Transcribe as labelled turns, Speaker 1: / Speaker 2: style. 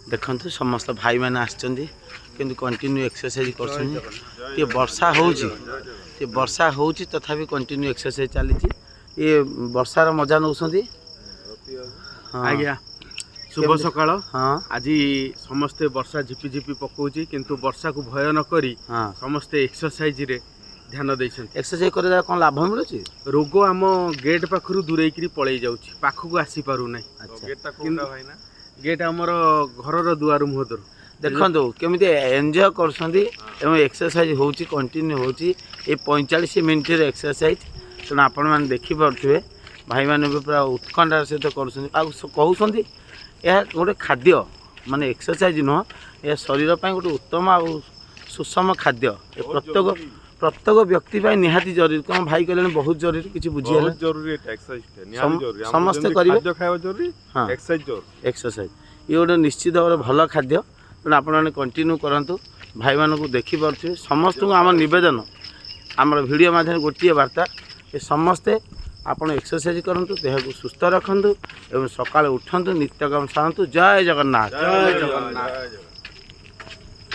Speaker 1: देखु समस्त भाई मैंने आसछन्ती किंतु कंटिन्यू एक्सरसाइज कर वर्षा होची तथापि कंटिन्यू एक्सरसाइज चली ये वर्षार मजा नौ
Speaker 2: आज्ञा शुभ सकाळ।
Speaker 1: हाँ
Speaker 2: आज समस्ते वर्षा झिपि झिपि पकाउची किंतु वर्षा को भय न करी
Speaker 1: हाँ
Speaker 2: समस्ते एक्सरसाइज रे ध्यान देछन।
Speaker 1: एक्सरसाइज करे कौन लाभ मिलुची?
Speaker 2: रोग आम गेट पाखरु दूरेई करी पळै जाउची, पाखकु आसी पारु नै।
Speaker 1: अच्छा
Speaker 2: गेट हमर घरर दुआर मुहदर
Speaker 1: देखो केमी एंजॉय कर एक्सरसाइज होची कंटिन्यू होची ये 45 मिनट एक्सरसाइज तेणु आपण मैंने देखिपे भाई मैंने भी पूरा उत्कंठार सहित कहते यह गोटे खाद्य माने एक्सरसाइज नुह यह शरीर पर गोटे उत्तम आ सुषम खाद्य प्रत्येक व्यक्ति निहाती जरूरी कौन भाई कहले बहुत जरूरी किसी बुझे समस्त करेंगे। हाँ एक्सरसाइज ये गोटे निश्चित भाव भल खाद्य तेणु आपने कंटिन्यू करूँ भाई मानक देखिपे समस्त को आम नवेदन आम वीडियो माध्यम गोटे वार्ता ये समस्ते आपण एक्सरसाइज करूँ देह को सुस्थ रखु एवं सकाଳେ उठंतु नित्यकर्म सारंतु। जय जगन्नाथ।